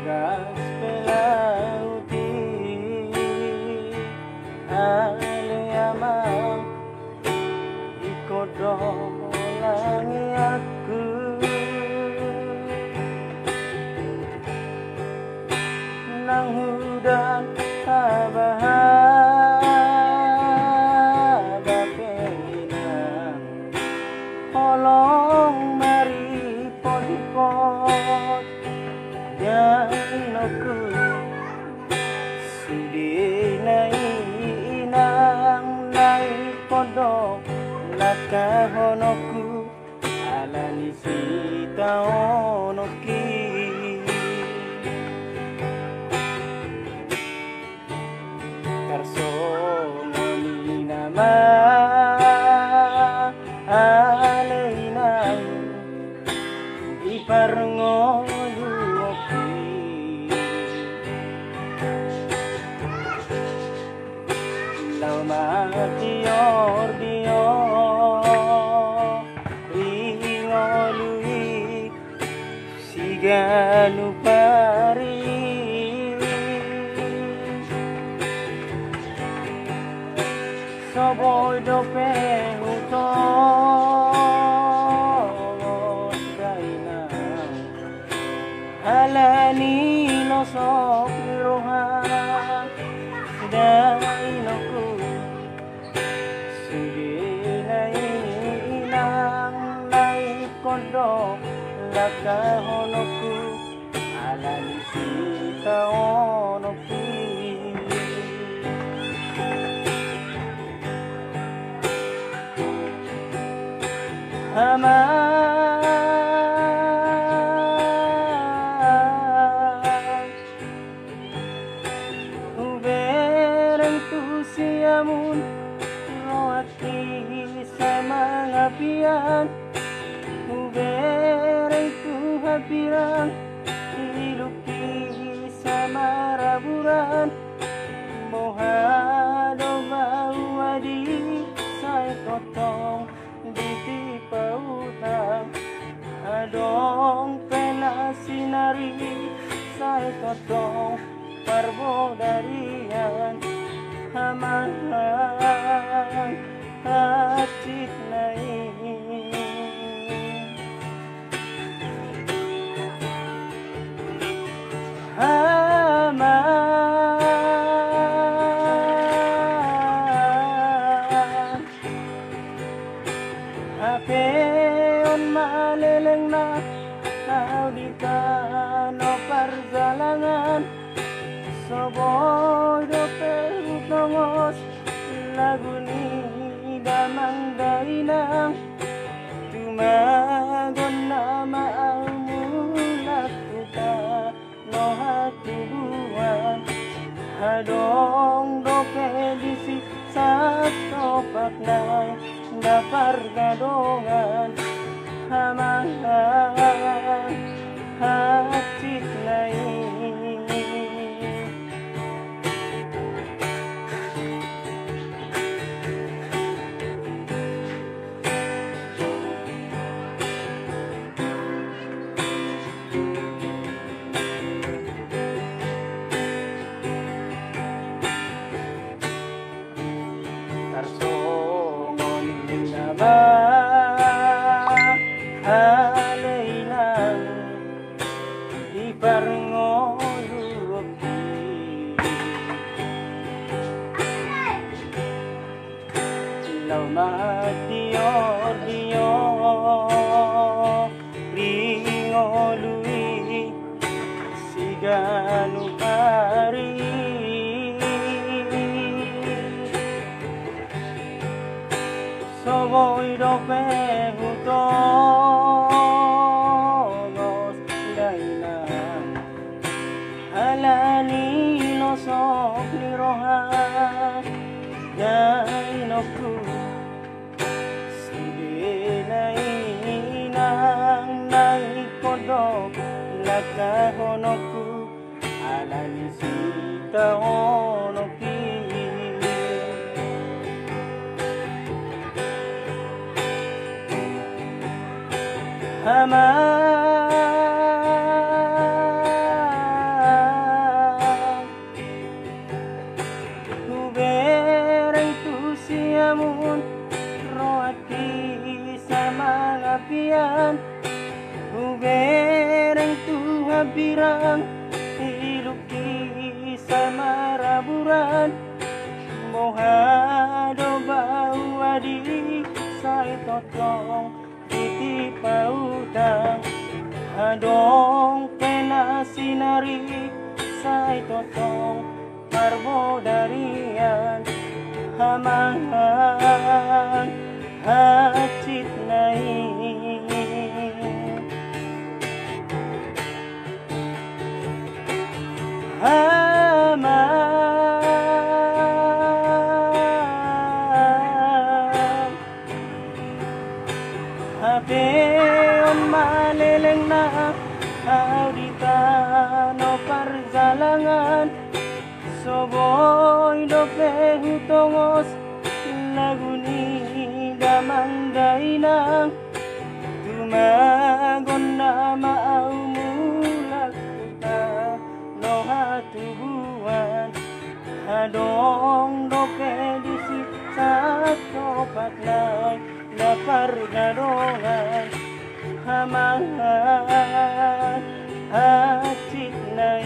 gas pelauti aliyamang ikodolangi aku nang hudan tabahaba penginang holong mari podipot yanoku sudi inang nai podok nakahonoku alani sita onoki karsomoni nama aleinang iparngolu oki lau matior dio ringolui siganu pari soboy dope utos dainang alani nosok lirohan dainoku suginai inang nai kodok lakahonoku alani sita onoki ubereng tu siamun roaki sama ngapian ubereng tu habirang iluki sama raburan mohado bau adi sai kotong di pautang adong pena sinari sai kotong parbo darian hamangan hacit nai haman hapeon maleleng na kau di kano perjalanan soboy dope utongos lagu ni damang dainang tumagon nama amulat kita no hati buan hadong dope disi satopak nai dapar gadongan hamangan hati lain karsomoni nama aleinang iparngolu oki lau matior dio ringolui siganu pari soboy dope utos dainang alani nosok lirohan dainoku suginai inang nai kodok lakahonoku alani sita onoki haman tubuhan mohado bau adi sai totong titi pautang adong kena sinari sai totong parbo darian hamangan hacit nai Hapeon maleleng na audita no parjalangan soboy dope hutongos laguni damandai nang tumagon na maaw mulak kita no hatubuan hadong dope disi sa topat nai na pargadongan hamangan hacit nai